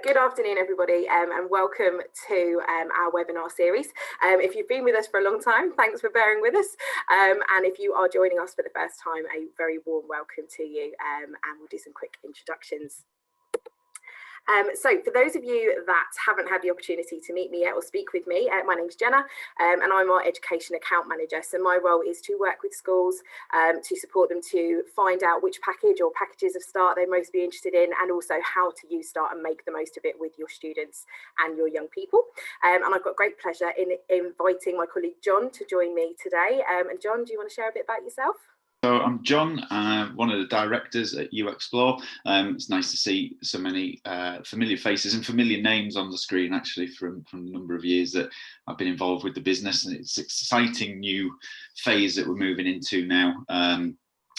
Good afternoon, everybody, and welcome to our webinar series. If you've been with us for a long time, thanks for bearing with us. And if you are joining us for the first time, a very warm welcome to you, and we'll do some quick introductions. So for those of you that haven't had the opportunity to meet me yet or speak with me, my name's Jenna, and I'm our Education Account Manager. So my role is to work with schools to support them to find out which package or packages of START they most be interested in, and also how to use START and make the most of it with your students and your young people. And I've got great pleasure in inviting my colleague John to join me today. And John, do you want to share a bit about yourself? So I'm John, one of the directors at UXplore. It's nice to see so many familiar faces and familiar names on the screen, actually, from the number of years that I've been involved with the business. And it's an exciting new phase that we're moving into now.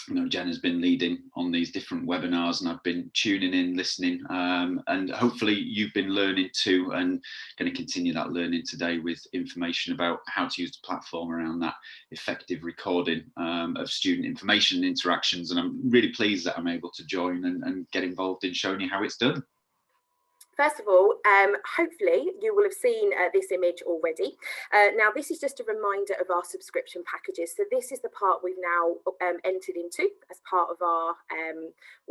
You know, Jen has been leading on these different webinars, and I've been tuning in, listening, and hopefully you've been learning too, and going to continue that learning today with information about how to use the platform around that effective recording of student information interactions. And I'm really pleased that I'm able to join and get involved in showing you how it's done. First of all, hopefully you will have seen this image already. Now, this is just a reminder of our subscription packages. So this is the part we've now entered into as part of our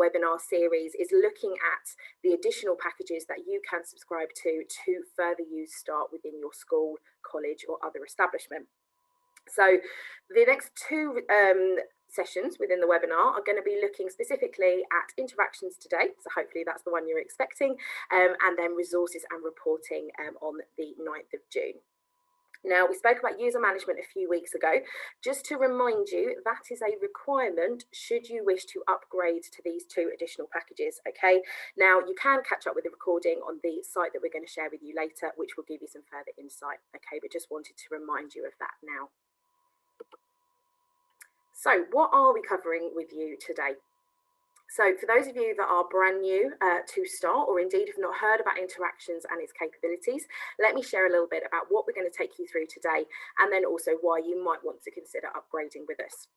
webinar series, is looking at the additional packages that you can subscribe to further use START within your school, college or other establishment. So the next two sessions within the webinar are going to be looking specifically at interactions today, so hopefully that's the one you're expecting, and then resources and reporting on the 9th of June. Now, we spoke about user management a few weeks ago. Just to remind you, that is a requirement should you wish to upgrade to these two additional packages, okay? Now, you can catch up with the recording on the site that we're going to share with you later, which will give you some further insight, okay? But just wanted to remind you of that now. So what are we covering with you today? So for those of you that are brand new to START, or indeed have not heard about interactions and its capabilities, let me share a little bit about what we're going to take you through today, and then also why you might want to consider upgrading with us.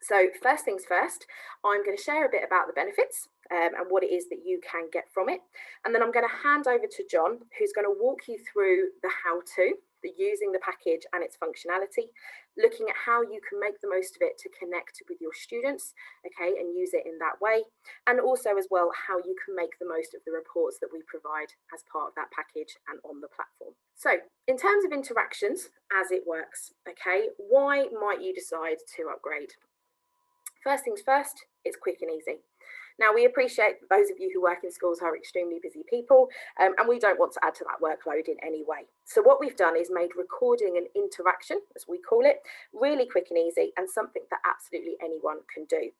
So first things first, I'm going to share a bit about the benefits and what it is that you can get from it. And then I'm going to hand over to John, who's going to walk you through the how-to, the using the package and its functionality, looking at how you can make the most of it to connect with your students, okay, and use it in that way. And also as well, how you can make the most of the reports that we provide as part of that package and on the platform. So in terms of interactions, as it works, okay, why might you decide to upgrade? First things first, it's quick and easy. Now, we appreciate that those of you who work in schools are extremely busy people, and we don't want to add to that workload in any way. So what we've done is made recording an interaction, as we call it, really quick and easy, and something that absolutely anyone can do.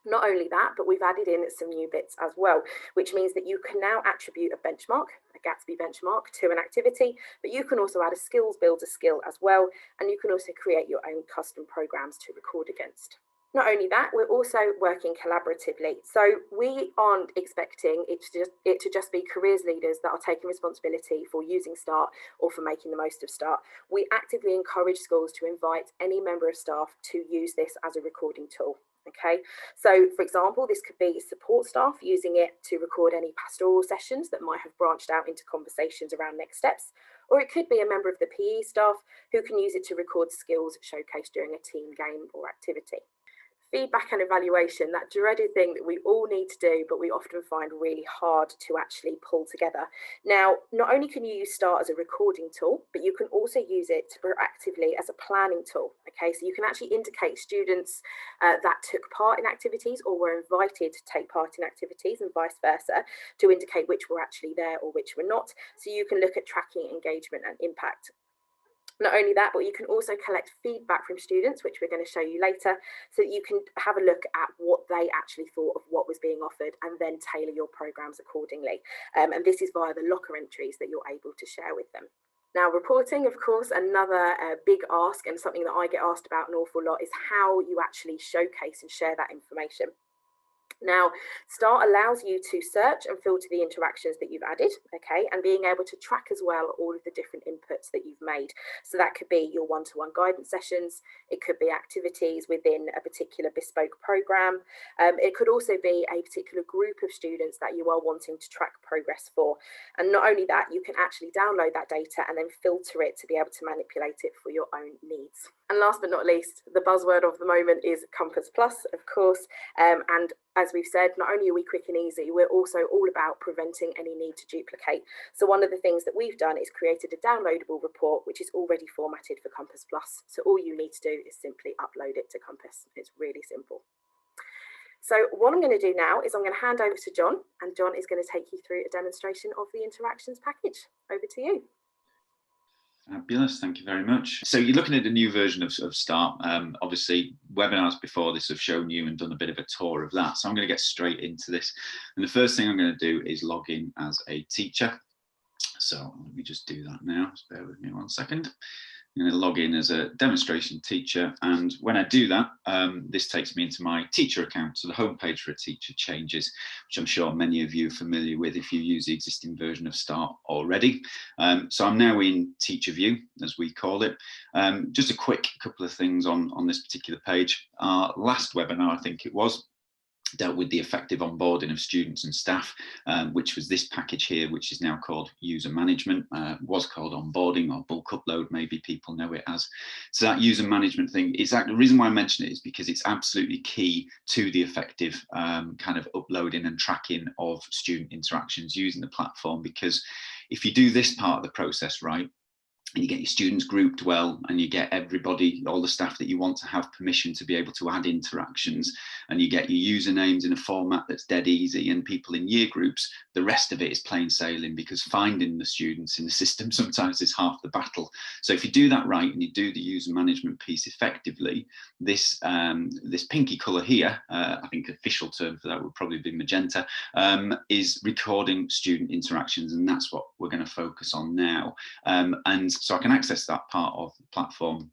Not only that, but we've added in some new bits as well, which means that you can now attribute a benchmark, a Gatsby benchmark, to an activity, but you can also add a skills builder skill as well, and you can also create your own custom programs to record against. Not only that, we're also working collaboratively. So we aren't expecting it to just be careers leaders that are taking responsibility for using START or for making the most of START. We actively encourage schools to invite any member of staff to use this as a recording tool. Okay, so for example, this could be support staff using it to record any pastoral sessions that might have branched out into conversations around next steps, or it could be a member of the PE staff who can use it to record skills showcased during a team game or activity. Feedback and evaluation, that dreaded thing that we all need to do, but we often find really hard to actually pull together. Now, not only can you use START as a recording tool, but you can also use it proactively as a planning tool. Okay, so you can actually indicate students that took part in activities or were invited to take part in activities, and vice versa, to indicate which were actually there or which were not. So you can look at tracking engagement and impact. Not only that, but you can also collect feedback from students, which we're going to show you later, so that you can have a look at what they actually thought of what was being offered and then tailor your programs accordingly. And this is via the locker entries that you're able to share with them. Now, reporting, of course, another big ask, and something that I get asked about an awful lot, is how you actually showcase and share that information. Now, Start allows you to search and filter the interactions that you've added, okay, and being able to track as well all of the different inputs that you've made. So that could be your one-to-one guidance sessions, it could be activities within a particular bespoke program, it could also be a particular group of students that you are wanting to track progress for. And not only that, you can actually download that data and then filter it to be able to manipulate it for your own needs. And last but not least, the buzzword of the moment is Compass Plus, of course, and as we've said, not only are we quick and easy, we're also all about preventing any need to duplicate. So one of the things that we've done is created a downloadable report, which is already formatted for Compass Plus. So all you need to do is simply upload it to Compass. It's really simple. So what I'm going to do now is I'm going to hand over to John, and John is going to take you through a demonstration of the interactions package. Over to you. Fabulous, thank you very much. So you're looking at a new version of Start. Obviously, webinars before this have shown you and done a bit of a tour of that. So I'm going to get straight into this. And the first thing I'm going to do is log in as a teacher. So let me just do that now. Just bear with me 1 second. I'm going to log in as a demonstration teacher, and when I do that, this takes me into my teacher account. So the homepage for a teacher changes, which I'm sure many of you are familiar with if you use the existing version of Start already. So I'm now in Teacher View, as we call it. Just a quick couple of things on this particular page. Our last webinar, I think it was, dealt with the effective onboarding of students and staff, which was this package here, which is now called user management, was called onboarding or bulk upload, maybe people know it as. So that user management thing is the reason why I mention it is because it's absolutely key to the effective kind of uploading and tracking of student interactions using the platform, because if you do this part of the process right, and you get your students grouped well, and you get everybody, all the staff that you want to have permission to be able to add interactions, and you get your usernames in a format that's dead easy, and people in year groups, the rest of it is plain sailing, because finding the students in the system sometimes is half the battle. So if you do that right and you do the user management piece effectively, this pinky colour here, I think official term for that would probably be magenta, is recording student interactions, and that's what we're going to focus on now. And so I can access that part of the platform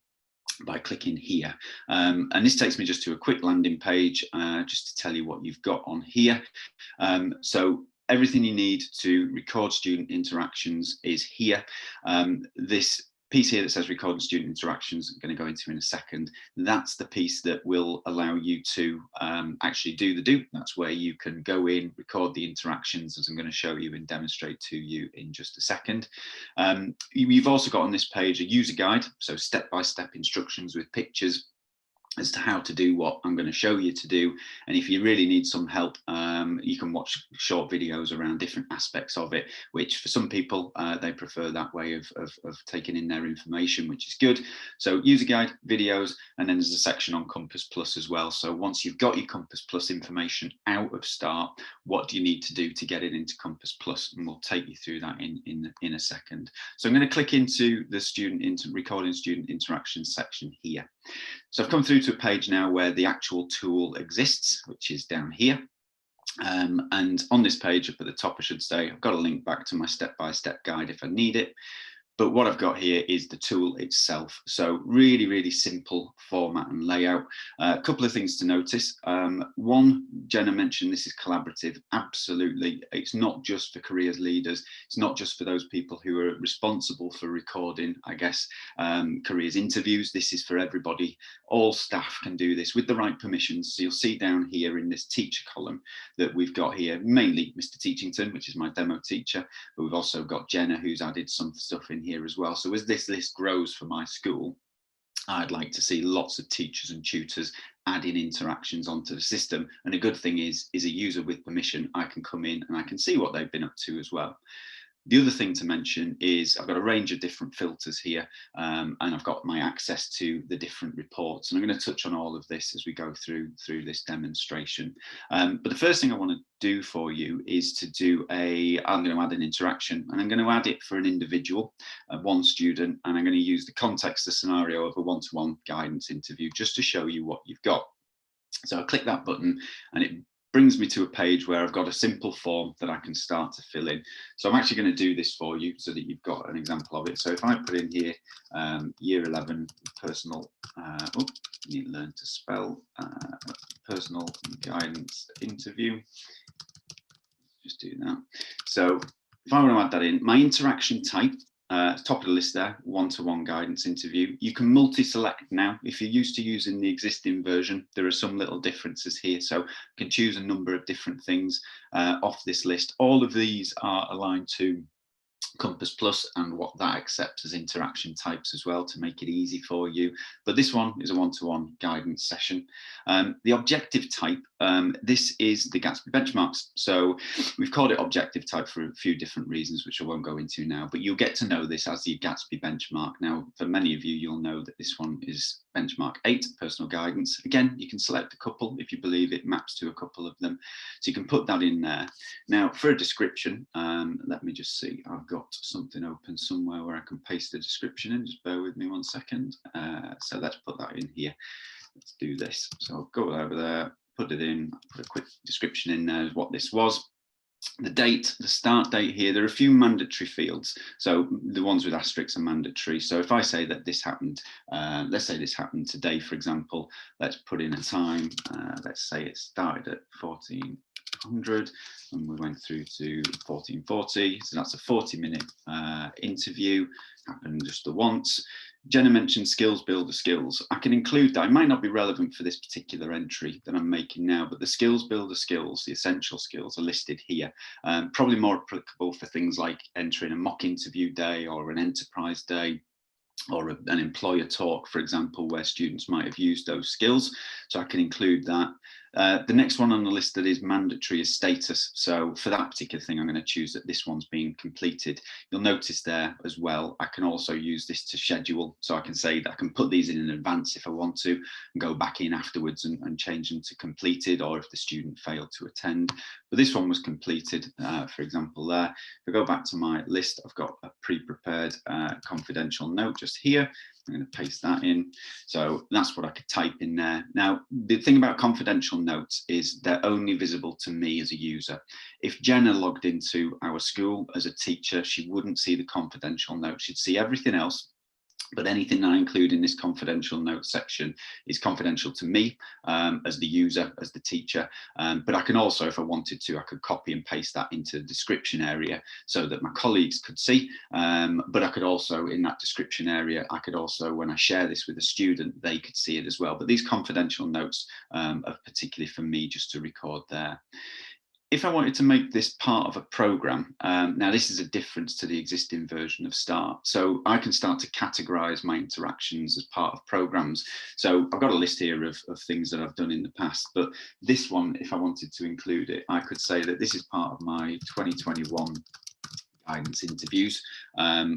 by clicking here. And this takes me just to a quick landing page, just to tell you what you've got on here. So everything you need to record student interactions is here. This piece here that says recording student interactions, I'm going to go into in a second. That's the piece that will allow you to actually do the do. That's where you can go in, record the interactions, as I'm going to show you and demonstrate to you in just a second. You've also got on this page a user guide, so step-by-step instructions with pictures as to how to do what I'm going to show you to do. And if you really need some help, you can watch short videos around different aspects of it, which for some people, they prefer that way of taking in their information, which is good. So user guide, videos, and then there's a section on Compass Plus as well. So once you've got your Compass Plus information out of Start, what do you need to do to get it into Compass Plus? And we'll take you through that in a second. So I'm going to click into the recording student interactions section here. So I've come through to a page now where the actual tool exists, which is down here. And on this page up at the top, I should say, I've got a link back to my step-by-step guide if I need it. But what I've got here is the tool itself. So really, really simple format and layout. A couple of things to notice. One, Jenna mentioned this is collaborative. Absolutely. It's not just for careers leaders. It's not just for those people who are responsible for recording, I guess, careers interviews. This is for everybody. All staff can do this with the right permissions. So you'll see down here in this teacher column that we've got here, mainly Mr. Teachington, which is my demo teacher, but we've also got Jenna, who's added some stuff in here as well. So as this list grows for my school, I'd like to see lots of teachers and tutors adding interactions onto the system. And a good thing is a user with permission, I can come in and I can see what they've been up to as well. The other thing to mention is I've got a range of different filters here, and I've got my access to the different reports. And I'm going to touch on all of this as we go through this demonstration. But the first thing I want to do for you is to I'm going to add an interaction, and I'm going to add it for an individual, one student, and I'm going to use the context, the scenario of a one-to-one guidance interview just to show you what you've got. So I'll click that button and it brings me to a page where I've got a simple form that I can start to fill in. So I'm actually going to do this for you so that you've got an example of it. So if I put in here, year 11 personal, need to learn to spell, personal guidance interview. Just do that. So if I want to add that in, my interaction type, top of the list there, one-to-one guidance interview. You can multi-select now. If you're used to using the existing version, there are some little differences here. So you can choose a number of different things off this list. All of these are aligned to Compass Plus and what that accepts as interaction types as well to make it easy for you. But this one is a one-to-one guidance session. The objective type, this is the Gatsby benchmarks. So we've called it objective type for a few different reasons, which I won't go into now, but you'll get to know this as the Gatsby benchmark. Now, for many of you, you'll know that this one is benchmark 8, personal guidance. Again, you can select a couple if you believe it maps to a couple of them. So you can put that in there. Now, for a description, let me just see. I've got something open somewhere where I can paste the description in. Just bear with me 1 second. So let's put that in here. Let's do this. So I'll go over there, put it in, put a quick description in there of what this was. The date, the start date here, there are a few mandatory fields. So the ones with asterisks are mandatory. So if I say that this happened, let's say this happened today, for example, let's put in a time. Let's say it started at 1400 and we went through to 1440. So that's a 40-minute interview, happened just the once. Jenna mentioned skills builder skills. I can include that. It might not be relevant for this particular entry that I'm making now, but the skills builder skills, the essential skills are listed here. Probably more applicable for things like entering a mock interview day or an enterprise day, or an employer talk, for example, where students might have used those skills. So I can include that. The next one on the list that is mandatory is status. So for that particular thing, I'm going to choose that this one's being completed. You'll notice there as well, I can also use this to schedule. So I can say that I can put these in advance if I want to, and go back in afterwards and change them to completed, or if the student failed to attend. But this one was completed, for example, there. If I go back to my list, I've got a pre-prepared confidential note just here. I'm going to paste that in. So that's what I could type in there. Now, the thing about confidential notes is they're only visible to me as a user. If Jenna logged into our school as a teacher, she wouldn't see the confidential note. She'd see everything else. But anything that I include in this confidential notes section is confidential to me as the user, as the teacher. But I can also, if I wanted to, I could copy and paste that into the description area so that my colleagues could see. But I could also, in that description area, I could also, when I share this with a student, they could see it as well. But these confidential notes are particularly for me just to record there. If I wanted to make this part of a program, now this is a difference to the existing version of Start. So I can start to categorize my interactions as part of programs. So I've got a list here of things that I've done in the past, but this one, if I wanted to include it, I could say that this is part of my 2021 guidance interviews.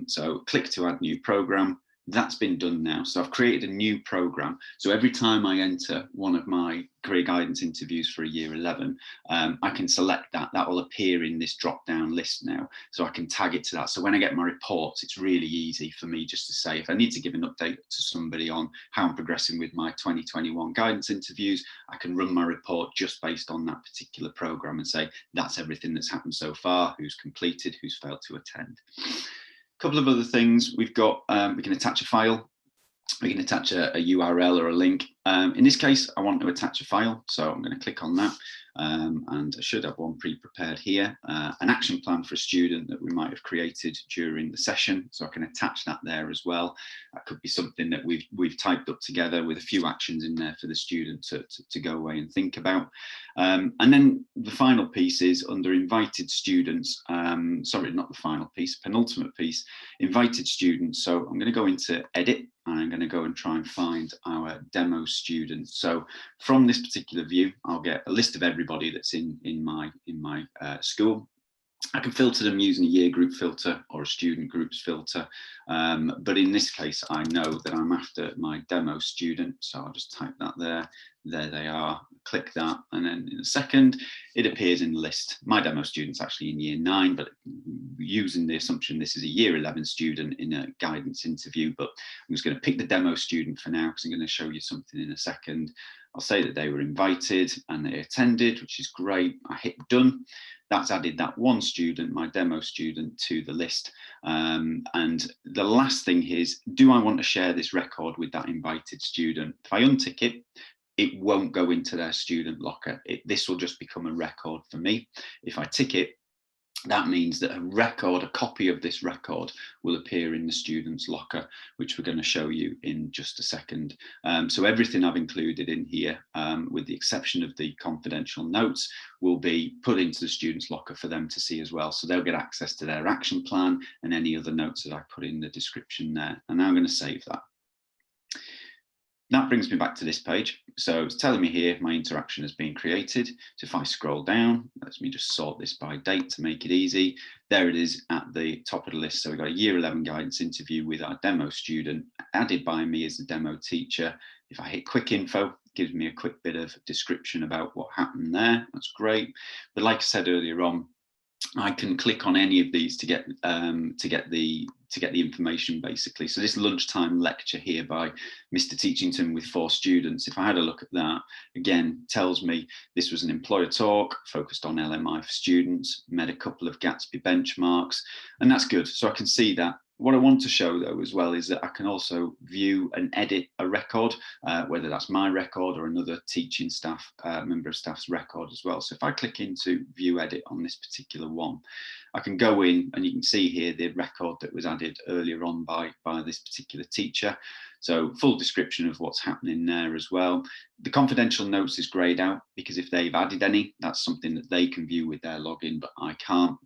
So click to add new program. That's been done now. So I've created a new program. So every time I enter one of my career guidance interviews for a year 11, I can select that. That will appear in this drop down list now. So I can tag it to that. So when I get my reports, it's really easy for me just to say, if I need to give an update to somebody on how I'm progressing with my 2021 guidance interviews, I can run my report just based on that particular program and say, that's everything that's happened so far, who's completed, who's failed to attend. Couple of other things we've got, we can attach a file, we can attach a URL or a link. In this case, I want to attach a file, so I'm going to click on that, and I should have one pre-prepared here, an action plan for a student that we might have created during the session, so I can attach that there as well. That could be something that we've typed up together with a few actions in there for the student to go away and think about. And then the final piece is under invited students, sorry, not the final piece, penultimate piece, invited students. So I'm going to go into edit, and I'm going to go and try and find our demo students. So from this particular view, I'll get a list of everybody that's in my school. I can filter them using a year group filter or a student groups filter. But in this case, I know that I'm after my demo student. So I'll just type that there. There they are. Click that. And then in a second, it appears in the list. My demo student's actually in year 9, but using the assumption this is a year 11 student in a guidance interview. But I'm just going to pick the demo student for now because I'm going to show you something in a second. I'll say that they were invited and they attended, which is great. I hit done. That's added that one student, my demo student, to the list. And the last thing is, do I want to share this record with that invited student? If I untick it, it won't go into their student locker. This will just become a record for me. If I tick it, that means that a copy of this record will appear in the student's locker, which we're going to show you in just a second. So everything I've included in here, with the exception of the confidential notes, will be put into the student's locker for them to see as well. So they'll get access to their action plan and any other notes that I put in the description there. And now I'm going to save that. That brings me back to this page. So it's telling me here my interaction has been created. So if I scroll down, let me just sort this by date to make it easy. There it is at the top of the list. So we've got a year 11 guidance interview with our demo student, added by me as the demo teacher. If I hit quick info, it gives me a quick bit of description about what happened there. That's great. But like I said earlier on, I can click on any of these to get the information, basically. So this lunchtime lecture here by Mr. Teachington with 4 students, if I had a look at that, again, tells me this was an employer talk focused on LMI for students, met a couple of Gatsby benchmarks, and that's good. So I can see that. What I want to show, though, as well, is that I can also view and edit a record, whether that's my record or another teaching staff, member of staff's record as well. So if I click into view edit on this particular one, I can go in and you can see here the record that was added earlier on by this particular teacher. So full description of what's happening there as well. The confidential notes is grayed out because if they've added any, that's something that they can view with their login, but I can't.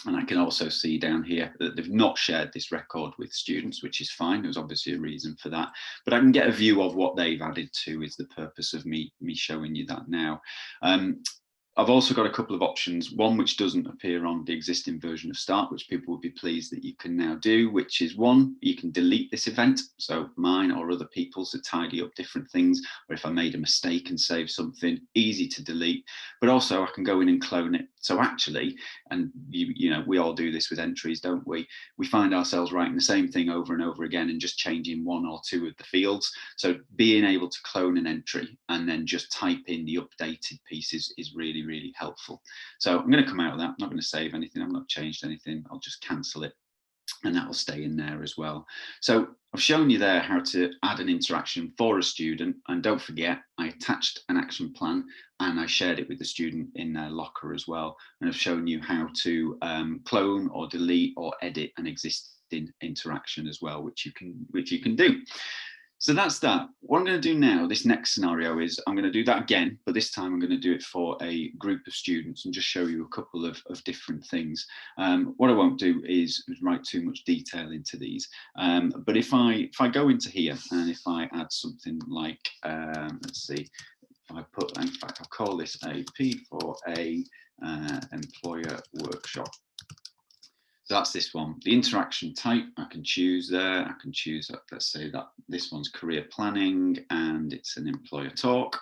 And I can also see down here that they've not shared this record with students, which is fine. There's obviously a reason for that, but I can get a view of what they've added to is the purpose of me showing you that now. I've also got a couple of options, one which doesn't appear on the existing version of Start, which people will be pleased that you can now do, which is one, you can delete this event. So mine or other people's to tidy up different things, or if I made a mistake and save something, easy to delete, but also I can go in and clone it. So actually, and you know, we all do this with entries, don't we? We find ourselves writing the same thing over and over again and just changing 1 or 2 of the fields. So being able to clone an entry and then just type in the updated pieces is really, really helpful. So I'm going to come out of that. I'm not going to save anything. I've not changed anything. I'll just cancel it and that will stay in there as well. So I've shown you there how to add an interaction for a student, and don't forget I attached an action plan and I shared it with the student in their locker as well, and I've shown you how to clone or delete or edit an existing interaction as well, which you can do. So that's that. What I'm going to do now, this next scenario is I'm going to do that again, but this time I'm going to do it for a group of students and just show you a couple of different things. What I won't do is write too much detail into these. But if I go into here and if I add something like, let's see, if I put, in fact, I'll call this a P4A employer workshop. So that's this one. The interaction type I can choose there. I can choose, let's say that this one's career planning and it's an employer talk.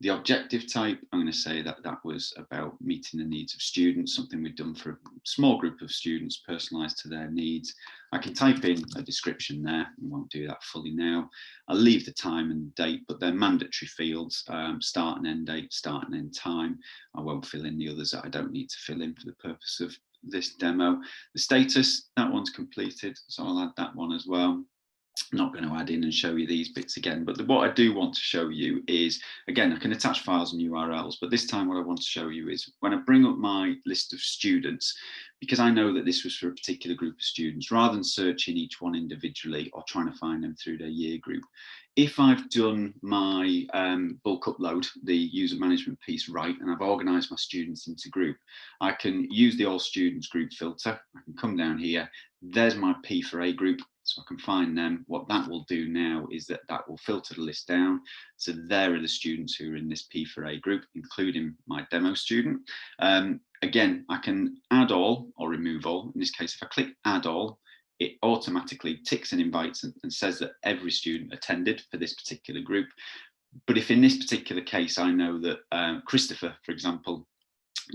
The objective type, I'm going to say that that was about meeting the needs of students, something we've done for a small group of students, personalised to their needs. I can type in a description there. I won't do that fully now. I'll leave the time and date, but they're mandatory fields, start and end date, start and end time. I won't fill in the others that I don't need to fill in for the purpose of this demo. The status, that one's completed, so I'll add that one as well. I'm not going to add in and show you these bits again, but what I do want to show you is, again, I can attach files and URLs, but this time what I want to show you is when I bring up my list of students, because I know that this was for a particular group of students, rather than searching each one individually or trying to find them through their year group, if I've done my bulk upload, the user management piece right, and I've organized my students into group, I can use the all students group filter. I can come down here, there's my P4A group, so I can find them. What that will do now is that will filter the list down. So there are the students who are in this P4A group, including my demo student. Again, I can add all or remove all. In this case, if I click add all, it automatically ticks and invites and says that every student attended for this particular group. But if in this particular case, I know that Christopher, for example,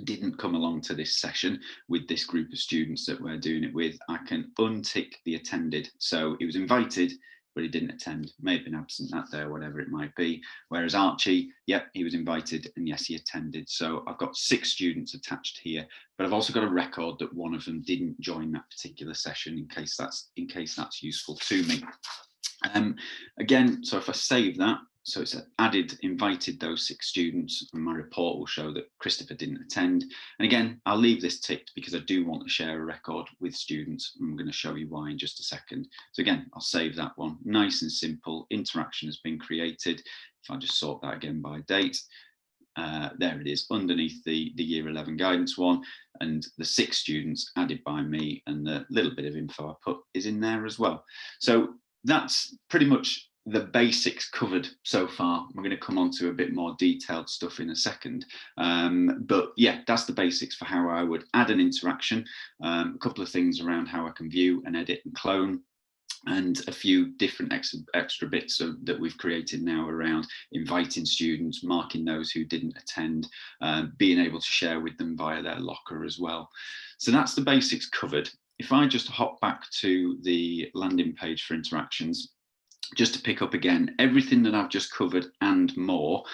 didn't come along to this session with this group of students that we're doing it with, I can untick the attended. So he was invited, but he didn't attend, may have been absent that day or whatever it might be. Whereas Archie, yep, he was invited and yes, he attended. So I've got 6 students attached here, but I've also got a record that one of them didn't join that particular session in case that's useful to me. Again, so if I save that, so it's added, invited those 6 students, and my report will show that Christopher didn't attend. And again, I'll leave this ticked because I do want to share a record with students, and I'm going to show you why in just a second. So again, I'll save that one. Nice and simple, interaction has been created. If I just sort that again by date, there it is underneath the year 11 guidance one, and the 6 students added by me, and the little bit of info I put is in there as well. So that's pretty much the basics covered so far. We're going to come on to a bit more detailed stuff in a second. But yeah, that's the basics for how I would add an interaction, a couple of things around how I can view and edit and clone, and a few different extra bits that we've created now around inviting students, marking those who didn't attend, being able to share with them via their locker as well. So that's the basics covered. If I just hop back to the landing page for interactions, just to pick up again, everything that I've just covered and more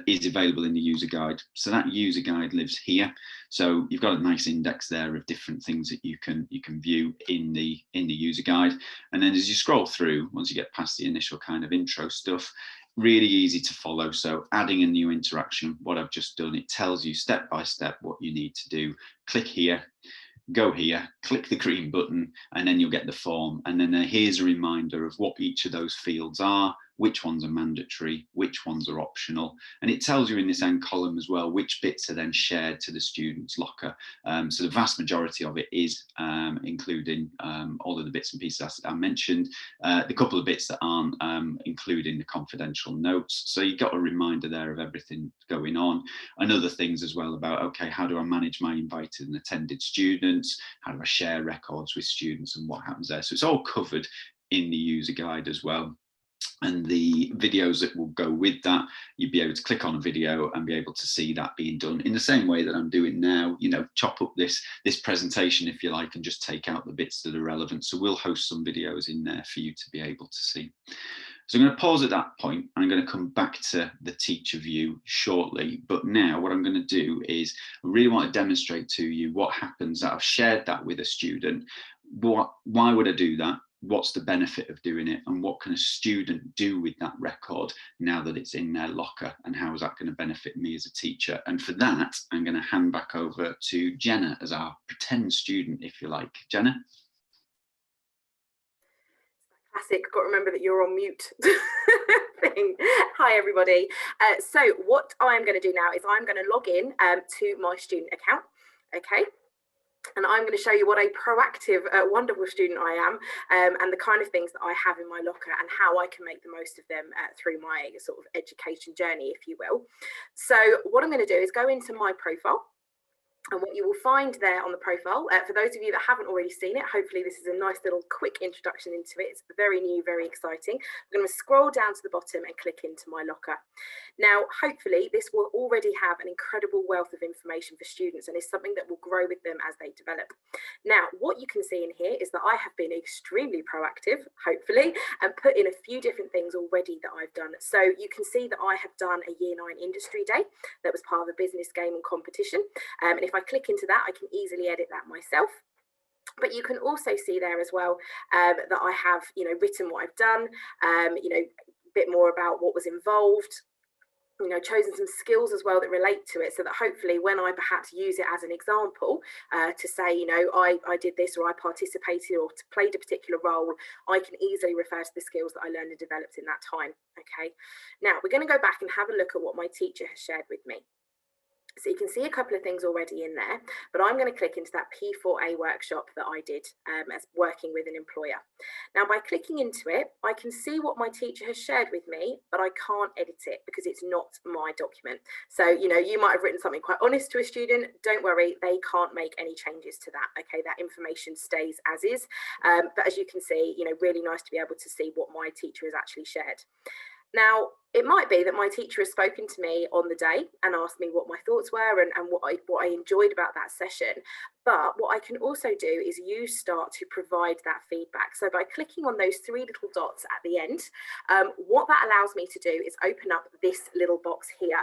is available in the user guide. So that user guide lives here. So you've got a nice index there of different things that you can view in the user guide. And then as you scroll through, once you get past the initial kind of intro stuff, really easy to follow. So adding a new interaction, what I've just done, it tells you step by step what you need to do. Click here, go here, click the green button, and then you'll get the form. And then here's a reminder of what each of those fields are, which ones are mandatory, which ones are optional. And it tells you in this end column as well, which bits are then shared to the student's locker. So the vast majority of it is including all of the bits and pieces I mentioned. The couple of bits that aren't including the confidential notes. So you got a reminder there of everything going on. And other things as well about, okay, how do I manage my invited and attended students? How do I share records with students and what happens there? So it's all covered in the user guide as well. And the videos that will go with that, you'd be able to click on a video and be able to see that being done in the same way that I'm doing now, you know, chop up this presentation, if you like, and just take out the bits that are relevant. So we'll host some videos in there for you to be able to see. So I'm going to pause at that point, and I'm going to come back to the teacher view shortly. But now what I'm going to do is I really want to demonstrate to you what happens that I've shared that with a student. Why would I do that? What's the benefit of doing it, and what can a student do with that record now that it's in their locker, and how is that going to benefit me as a teacher? And for that, I'm going to hand back over to Jenna as our pretend student, if you like. Jenna? Classic, got to remember that you're on mute. Thing. Hi everybody. So what I'm going to do now is I'm going to log in to my student account. Okay. And I'm going to show you what a proactive, wonderful student I am, and the kind of things that I have in my locker and how I can make the most of them through my sort of education journey, if you will. So what I'm going to do is go into my profile. And what you will find there on the profile, for those of you that haven't already seen it, hopefully this is a nice little quick introduction into it. It's very new, very exciting. I'm going to scroll down to the bottom and click into my locker. Now, hopefully this will already have an incredible wealth of information for students, and is something that will grow with them as they develop. Now, what you can see in here is that I have been extremely proactive, hopefully, and put in a few different things already that I've done. So you can see that I have done a Year 9 Industry Day that was part of a business game and competition. And if I click into that, I can easily edit that myself. But you can also see there as well that I have, you know, written what I've done, you know, a bit more about what was involved, you know, chosen some skills as well that relate to it, so that hopefully when I perhaps use it as an example to say, you know, I did this, or I participated or played a particular role, I can easily refer to the skills that I learned and developed in that time. Okay, now we're going to go back and have a look at what my teacher has shared with me. So you can see a couple of things already in there, but I'm going to click into that P4A workshop that I did as working with an employer. Now, by clicking into it, I can see what my teacher has shared with me, but I can't edit it because it's not my document. So, you know, you might have written something quite honest to a student. Don't worry, they can't make any changes to that. Okay, that information stays as is. But as you can see, you know, really nice to be able to see what my teacher has actually shared. Now, It might be that my teacher has spoken to me on the day and asked me what my thoughts were and what I enjoyed about that session. But what I can also do is use Start to provide that feedback. So by clicking on those three little dots at the end, what that allows me to do is open up this little box here.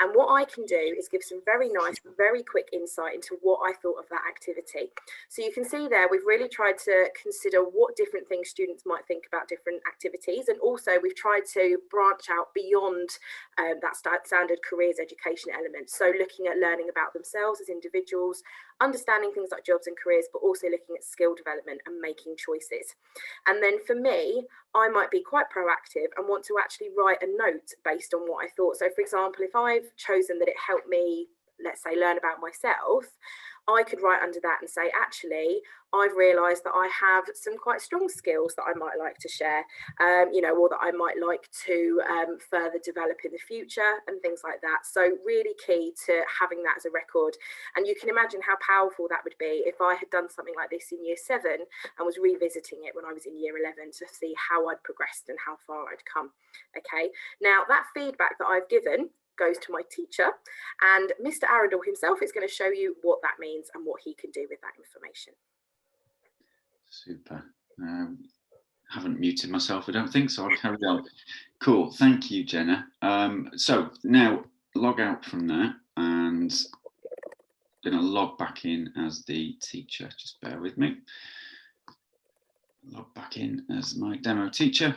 And what I can do is give some very nice, very quick insight into what I thought of that activity. So you can see there, we've really tried to consider what different things students might think about different activities. And also we've tried to branch out beyond that standard careers education element. So looking at learning about themselves as individuals, understanding things like jobs and careers, but also looking at skill development and making choices. And then for me, I might be quite proactive and want to actually write a note based on what I thought. So for example, if I've chosen that it helped me, let's say, learn about myself, I could write under that and say, actually, I've realised that I have some quite strong skills that I might like to share, or that I might like to further develop in the future and things like that. So really key to having that as a record. And you can imagine how powerful that would be if I had done something like this in year 7 and was revisiting it when I was in year 11 to see how I'd progressed and how far I'd come. Okay, now that feedback that I've given goes to my teacher, and Mr. Arundel himself is going to show you what that means and what he can do with that information. Super. Haven't muted myself, I don't think, so I'll carry on. Cool, thank you, Jenna. So now log out from that, and I'm going to log back in as the teacher. Just bear with me. Log back in as my demo teacher.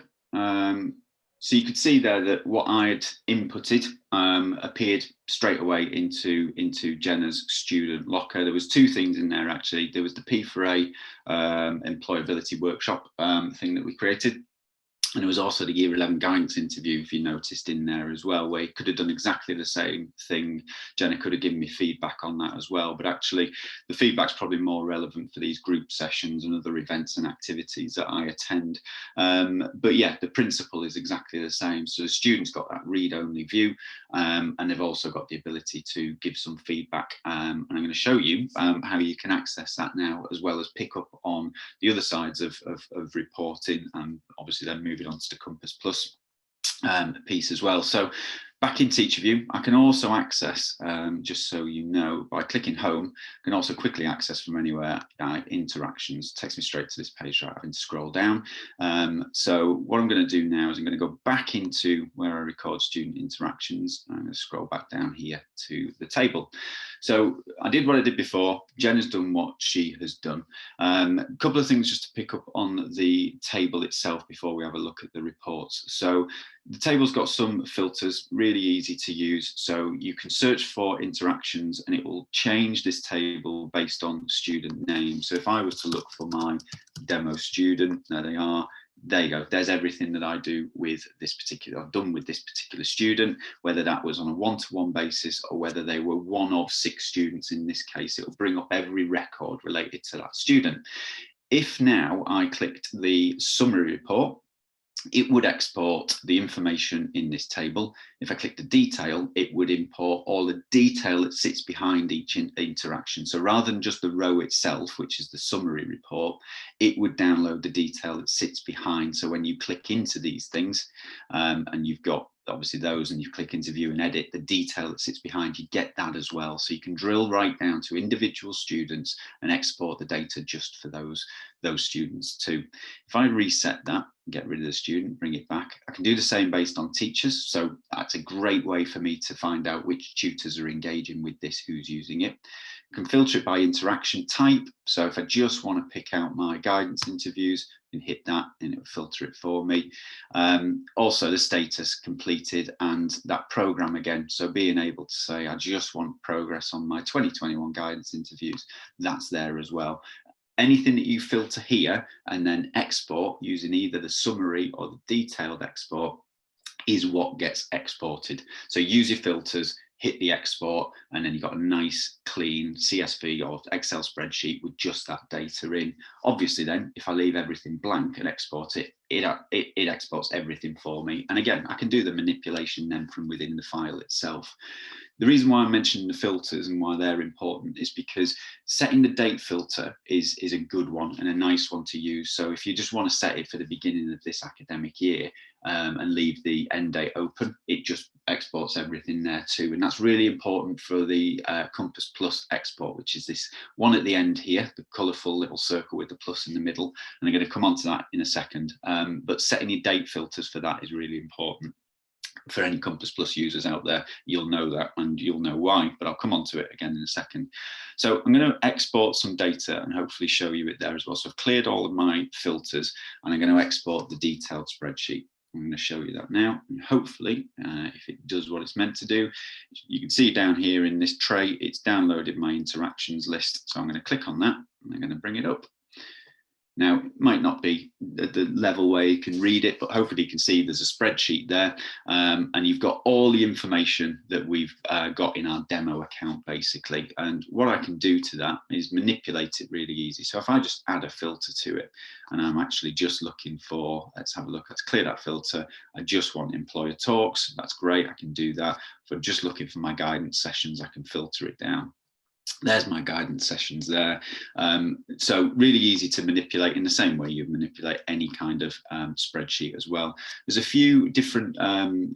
So you could see there that what I had inputted appeared straight away into Jenna's student locker. There was 2 things in there actually. There was the P4A employability workshop thing that we created. And there was also the year 11 guidance interview, if you noticed, in there as well, where you could have done exactly the same thing. Jenna could have given me feedback on that as well. But actually, the feedback's probably more relevant for these group sessions and other events and activities that I attend. But yeah, the principle is exactly the same. So the students got that read-only view, and they've also got the ability to give some feedback. And I'm going to show you how you can access that now, as well as pick up on the other sides of reporting, and obviously then moving on to the Compass Plus piece as well. So back in Teacher View, I can also access, just so you know, by clicking home, I can also quickly access from anywhere interactions. Takes me straight to this page without having to scroll down. So what I'm going to do now is I'm going to go back into where I record student interactions. I'm going to scroll back down here to the table. So I did what I did before. Jen has done what she has done. A couple of things just to pick up on the table itself before we have a look at the reports. So the table's got some filters, really easy to use. So you can search for interactions and it will change this table based on student name. So if I was to look for my demo student, there they are. There you go. There's everything that I do with this particular, I've done with this particular student, whether that was on a one-to-one basis or whether they were one of 6 students in this case. It will bring up every record related to that student. If now I clicked the summary report, it would export the information in this table. If I click the detail, it would import all the detail that sits behind each interaction. So rather than just the row itself, which is the summary report, it would download the detail that sits behind. So when you click into these things, and you've got obviously those, and you click into view and edit, the detail that sits behind, you get that as well. So you can drill right down to individual students and export the data just for those students too. If I reset that, get rid of the student, bring it back, I can do the same based on teachers. So that's a great way for me to find out which tutors are engaging with this, who's using it. I can filter it by interaction type. So if I just want to pick out my guidance interviews, I can hit that and it will filter it for me. Also the status completed and that program again. So being able to say, I just want progress on my 2021 guidance interviews, that's there as well. Anything that you filter here and then export using either the summary or the detailed export is what gets exported. So use your filters, hit the export, and then you've got a nice clean CSV or Excel spreadsheet with just that data in. Obviously then, if I leave everything blank and export it, it exports everything for me. And again, I can do the manipulation then from within the file itself. The reason why I'm mentioning the filters and why they're important is because setting the date filter is a good one and a nice one to use. So if you just want to set it for the beginning of this academic year, and leave the end date open, it just exports everything there too. And that's really important for the Compass Plus export, which is this one at the end here, the colourful little circle with the plus in the middle. And I'm going to come on to that in a second. But setting your date filters for that is really important. For any Compass Plus users out there, you'll know that and you'll know why, but I'll come on to it again in a second. So I'm going to export some data and hopefully show you it there as well. So I've cleared all of my filters and I'm going to export the detailed spreadsheet. I'm going to show you that now, and hopefully if it does what it's meant to do, you can see down here in this tray, it's downloaded my interactions list. So I'm going to click on that and I'm going to bring it up. Now, it might not be at the level where you can read it, but hopefully you can see there's a spreadsheet there, and you've got all the information that we've got in our demo account, basically. And what I can do to that is manipulate it really easy. So if I just add a filter to it, and I'm actually just looking for, let's have a look, let's clear that filter. I just want employer talks. That's great, I can do that. If I'm just looking for my guidance sessions, I can filter it down. There's my guidance sessions there. So really easy to manipulate in the same way you manipulate any kind of spreadsheet as well. There's a few different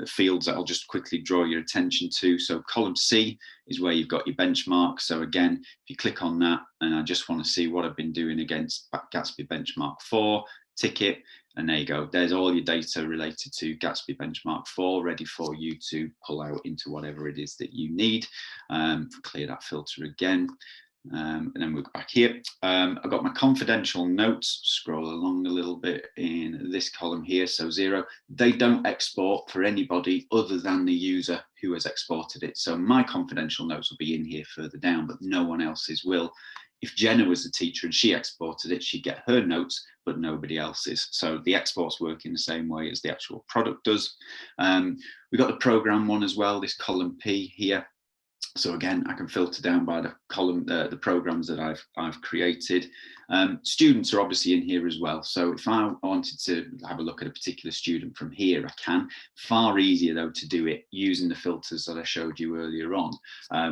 fields that I'll just quickly draw your attention to. So column C is where you've got your benchmark. So again, if you click on that and I just want to see what I've been doing against Gatsby benchmark 4, tick it, and there you go. There's all your data related to Gatsby benchmark 4 ready for you to pull out into whatever it is that you need. Clear that filter again. And then we're back here. I've got my confidential notes, scroll along a little bit in this column here, so 0. They don't export for anybody other than the user who has exported it. So my confidential notes will be in here further down, but no one else's will. If Jenna was the teacher and she exported it, she'd get her notes, but nobody else's. So the exports work in the same way as the actual product does. We've got the program one as well, this column P here. So again, I can filter down by the column, the programs that I've created. Students are obviously in here as well. So if I wanted to have a look at a particular student from here, I can. Far easier though to do it using the filters that I showed you earlier on,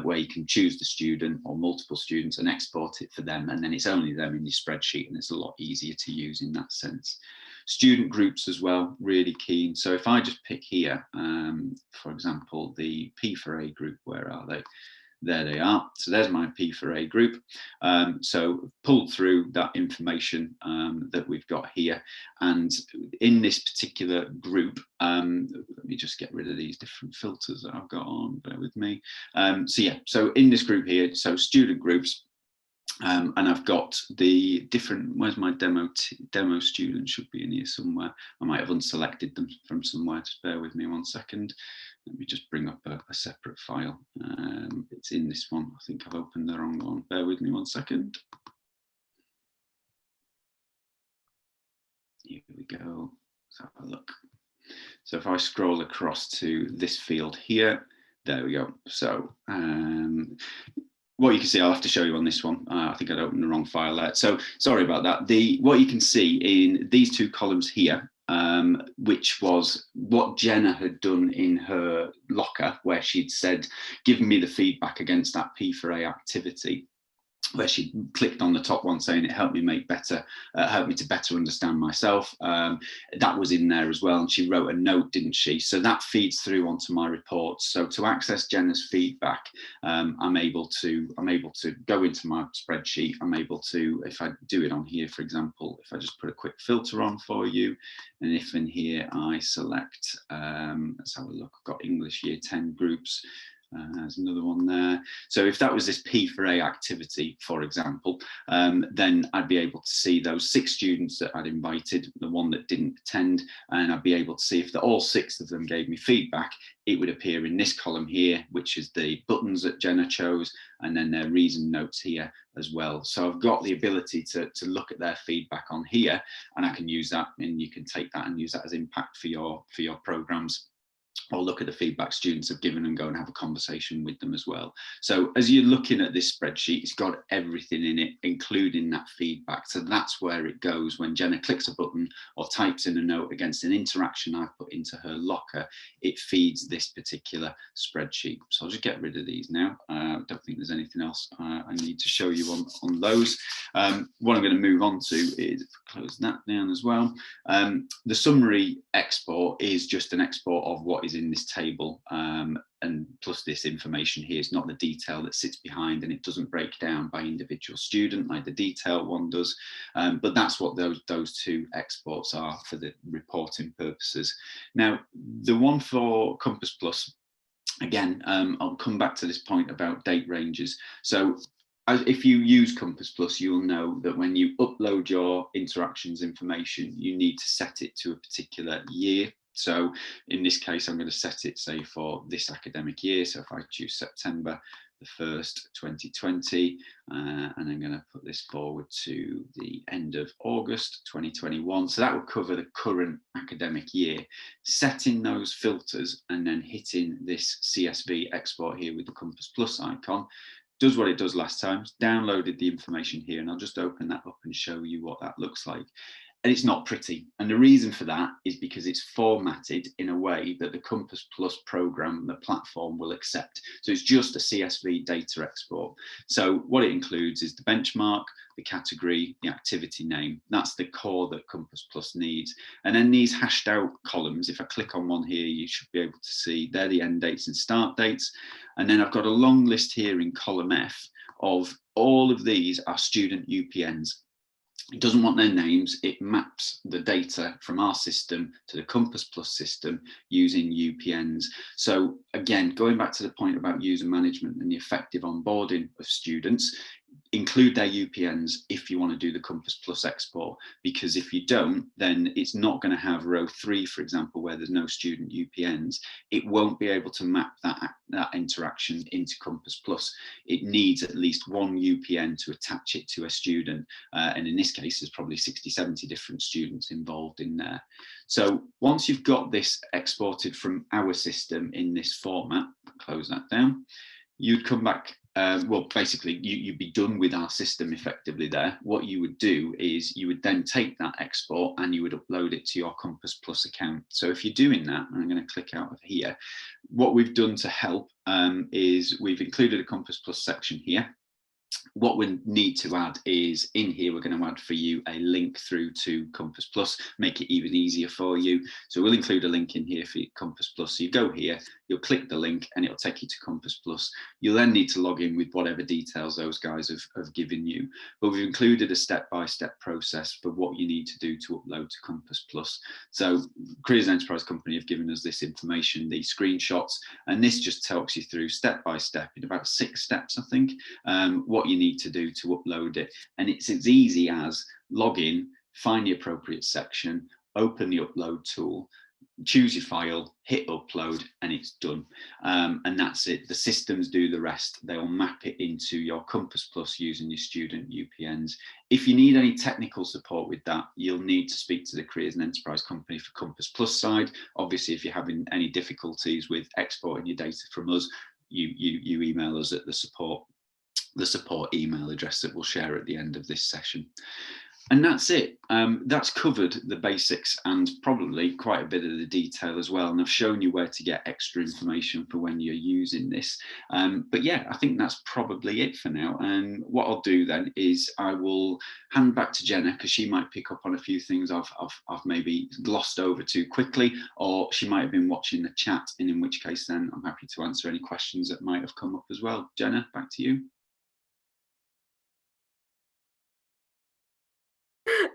where you can choose the student or multiple students and export it for them. And then it's only them in your spreadsheet and it's a lot easier to use in that sense. Student groups as well, really keen. So if I just pick here, for example, the P4A group, where are they? There they are. So there's my P4A group. So pulled through that information that we've got here. And in this particular group, let me just get rid of these different filters that I've got on, bear with me. So yeah, so in this group here, so student groups, and I've got the different, where's my demo student, should be in here somewhere. I might have unselected them from somewhere, just bear with me 1 second. Let me just bring up a separate file. It's in this one. I think I've opened the wrong one. Bear with me 1 second. Here we go. Let's have a look. So if I scroll across to this field here, there we go. So what you can see, I'll have to show you on this one. I think I'd opened the wrong file there. So sorry about that. What you can see in these two columns here, which was what Jenna had done in her locker, where she'd said, give me the feedback against that P4A activity, where she clicked on the top one saying it helped me make better, helped me to better understand myself. That was in there as well, and she wrote a note, didn't she? So that feeds through onto my reports. So to access Jenna's feedback, I'm able to go into my spreadsheet. I'm able to, if I do it on here, for example, if I just put a quick filter on for you, and if in here I select, let's have a look, I've got English Year 10 groups. There's another one there. So if that was this P4A activity, for example, then I'd be able to see those 6 students that I'd invited, the one that didn't attend, and I'd be able to see if all 6 of them gave me feedback. It would appear in this column here, which is the buttons that Jenna chose, and then their reason notes here as well. So I've got the ability to look at their feedback on here, and I can use that, and you can take that and use that as impact for your programs. or look at the feedback students have given and go and have a conversation with them as well. So as you're looking at this spreadsheet, it's got everything in it, including that feedback. So that's where it goes when Jenna clicks a button or types in a note against an interaction I've put into her locker, it feeds this particular spreadsheet. So I'll just get rid of these now. I don't think there's anything else I need to show you on those. What I'm going to move on to is close that down as well. The summary export is just an export of what is in this table, and plus this information here is not the detail that sits behind, and it doesn't break down by individual student like the detail one does, but that's what those two exports are for the reporting purposes. Now the one for Compass Plus, again, I'll come back to this point about date ranges. So if you use Compass Plus, you'll know that when you upload your interactions information, you need to set it to a particular year. So in this case, I'm going to set it, say, for this academic year. So if I choose September the 1st, 2020, and I'm going to put this forward to the end of August 2021. So that will cover the current academic year. Setting those filters and then hitting this CSV export here with the Compass Plus icon does what it does last time. It's downloaded the information here, and I'll just open that up and show you what that looks like. And it's not pretty. And the reason for that is because it's formatted in a way that the Compass Plus program, the platform, will accept. So it's just a CSV data export. So what it includes is the benchmark, the category, the activity name. That's the core that Compass Plus needs. And then these hashed out columns, if I click on one here, you should be able to see they're the end dates and start dates. And then I've got a long list here in column F of all of these are student UPNs. It doesn't want their names. It maps the data from our system to the Compass Plus system using UPNs. So again, going back to the point about user management and the effective onboarding of students, include their UPNs if you want to do the Compass Plus export, because if you don't, then it's not going to have row 3, for example, where there's no student UPNs. It won't be able to map that interaction into Compass Plus. It needs at least one UPN to attach it to a student. And in this case, there's probably 60, 70 different students involved in there. So once you've got this exported from our system in this format, close that down, you'd come back. Well, basically, you'd be done with our system effectively there. What you would do is you would then take that export and you would upload it to your Compass Plus account. So if you're doing that, and I'm going to click out of here, what we've done to help is we've included a Compass Plus section here. What we need to add is in here, we're going to add for you a link through to Compass Plus, make it even easier for you. So we'll include a link in here for Compass Plus. So you go here, you'll click the link and it'll take you to Compass Plus. You'll then need to log in with whatever details those guys have given you. But we've included a step-by-step process for what you need to do to upload to Compass Plus. So Careers and Enterprise Company have given us this information, these screenshots, and this just talks you through step-by-step in about 6 steps, I think, what you need to do to upload it. And it's as easy as log in, find the appropriate section, open the upload tool, choose your file, hit upload, and it's done. And that's it. The systems do the rest. They'll map it into your Compass Plus using your student UPNs. If you need any technical support with that, you'll need to speak to the Careers and Enterprise Company for Compass Plus side. Obviously, if you're having any difficulties with exporting your data from us, you email us at the support email address that we'll share at the end of this session. And that's it. That's covered the basics and probably quite a bit of the detail as well. And I've shown you where to get extra information for when you're using this. But yeah, I think that's probably it for now. And what I'll do then is I will hand back to Jenna, because she might pick up on a few things I've maybe glossed over too quickly, or she might have been watching the chat, and in which case then I'm happy to answer any questions that might have come up as well. Jenna, back to you.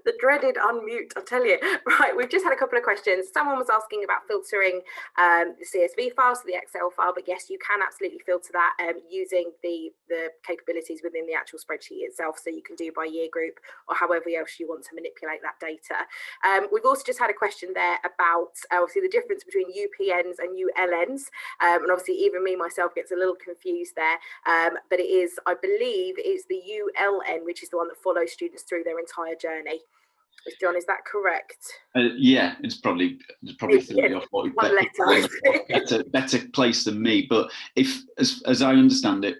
The dreaded unmute, I tell you. Right, we've just had a couple of questions. Someone was asking about filtering the CSV file, so the Excel file, but yes, you can absolutely filter that using the capabilities within the actual spreadsheet itself, so you can do by year group or however else you want to manipulate that data. We've also just had a question there about obviously the difference between UPNs and ULNs, and obviously even me myself gets a little confused there, but it is, I believe, it's the ULN, which is the one that follows students through their entire journey. John, is that correct? Yeah, it's probably 30 or 40 one letter. better place than me. But if, as I understand it,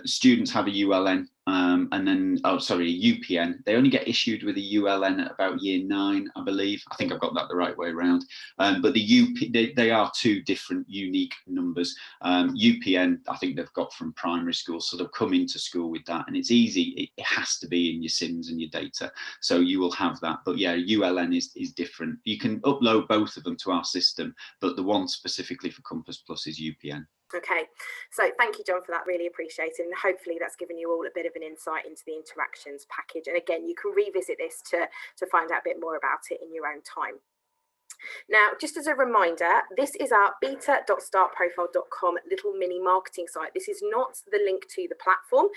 students have a ULN and then, a UPN. They only get issued with a ULN at about year 9, I believe. I think I've got that the right way around. But the they are two different unique numbers. UPN, I think they've got from primary school, so they'll come into school with that, and it's easy. It has to be in your SIMs and your data, so you will have that. But yeah, ULN is different. You can upload both of them to our system, but the one specifically for Compass Plus is UPN. Okay, so thank you, John, for that. Really appreciate it. And hopefully that's given you all a bit of an insight into the interactions package. And again, you can revisit this to find out a bit more about it in your own time. Now, just as a reminder, this is our beta.startprofile.com little mini marketing site. This is not the link to the platform.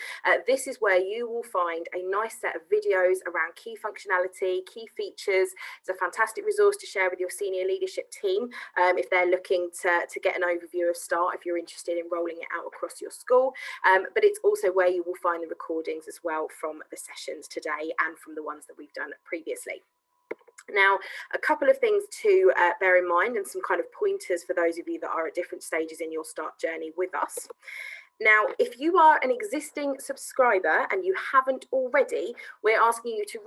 This is where you will find a nice set of videos around key functionality, key features. It's a fantastic resource to share with your senior leadership team if they're looking to get an overview of Start, if you're interested in rolling it out across your school. But it's also where you will find the recordings as well from the sessions today and from the ones that we've done previously. Now, a couple of things to bear in mind and some kind of pointers for those of you that are at different stages in your Start journey with us. Now, if you are an existing subscriber and you haven't already, we're asking you to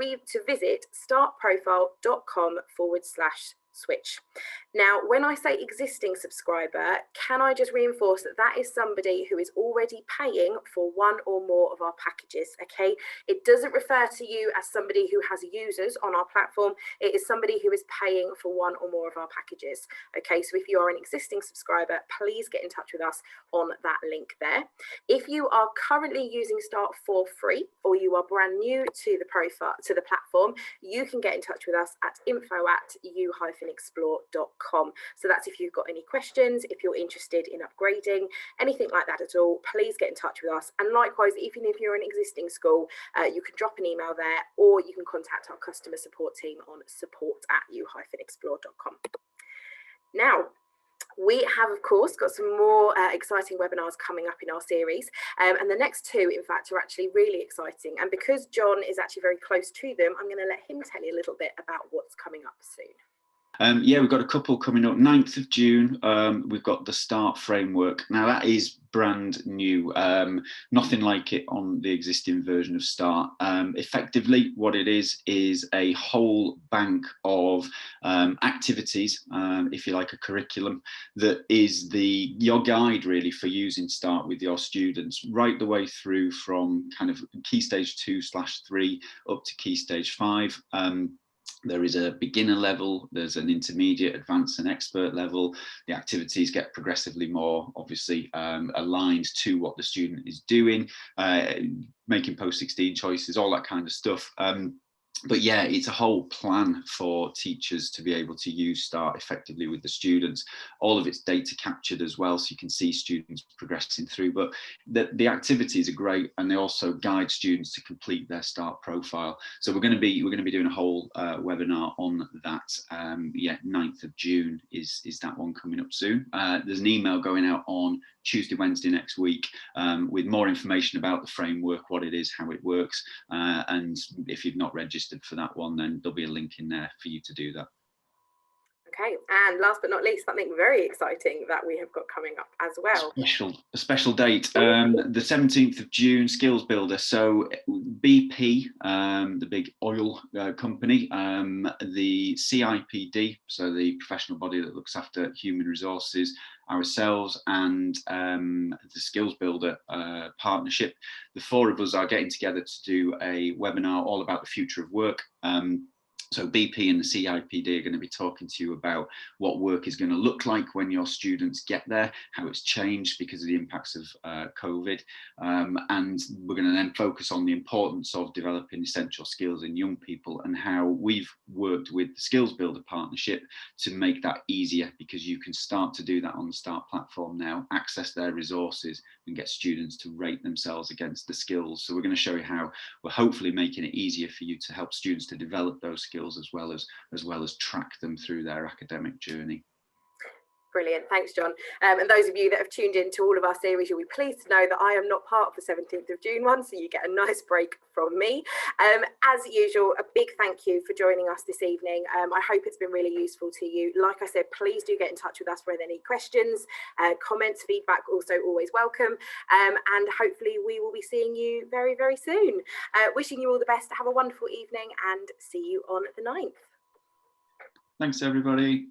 visit startprofile.com/switch. Now, when I say existing subscriber, can I just reinforce that that is somebody who is already paying for one or more of our packages, okay? It doesn't refer to you as somebody who has users on our platform. It is somebody who is paying for one or more of our packages, okay? So if you are an existing subscriber, please get in touch with us on that link there. If you are currently using Start for free or you are brand new to the platform, you can get in touch with us at info@u-explore.com. So that's if you've got any questions, if you're interested in upgrading, anything like that at all, please get in touch with us. And likewise, even if you're an existing school, you can drop an email there, or you can contact our customer support team on support@u-explore.com. Now, we have, of course, got some more exciting webinars coming up in our series. And the next two, in fact, are actually really exciting. And because John is actually very close to them, I'm going to let him tell you a little bit about what's coming up soon. Yeah, we've got a couple coming up. 9th of June, we've got the Start framework. Now that is brand new, nothing like it on the existing version of Start. Effectively, what it is a whole bank of activities, if you like, a curriculum that is your guide really for using Start with your students, right the way through from kind of Key Stage 2/3 up to Key Stage 5. There is a beginner level, there's an intermediate, advanced and expert level. The activities get progressively more, obviously, aligned to what the student is doing, making post-16 choices, all that kind of stuff. But yeah, it's a whole plan for teachers to be able to use Start effectively with the students. All of its data captured as well, so you can see students progressing through. But the activities are great, and they also guide students to complete their Start profile. So we're going to be doing a whole webinar on that. Yeah, 9th of June is that one coming up soon. There's an email going out on Tuesday, Wednesday next week with more information about the framework, what it is, how it works, and if you've not registered for that one, then there'll be a link in there for you to do that. Okay, and last but not least, something very exciting that we have got coming up as well. A special date, the 17th of June, Skills Builder. So BP, the big oil company, the CIPD, so the professional body that looks after human resources, ourselves, and the Skills Builder partnership. The four of us are getting together to do a webinar all about the future of work. So BP and the CIPD are going to be talking to you about what work is going to look like when your students get there, how it's changed because of the impacts of COVID. And we're going to then focus on the importance of developing essential skills in young people and how we've worked with the Skills Builder partnership to make that easier, because you can start to do that on the Start platform now, access their resources and get students to rate themselves against the skills. So we're going to show you how we're hopefully making it easier for you to help students to develop those skills as well as track them through their academic journey. Brilliant. Thanks, John. And those of you that have tuned in to all of our series, you'll be pleased to know that I am not part of the 17th of June one, so you get a nice break from me. As usual, a big thank you for joining us this evening. I hope it's been really useful to you. Like I said, please do get in touch with us with any questions, comments, feedback, also always welcome. And hopefully we will be seeing you very, very soon. Wishing you all the best. Have a wonderful evening and see you on the 9th. Thanks, everybody.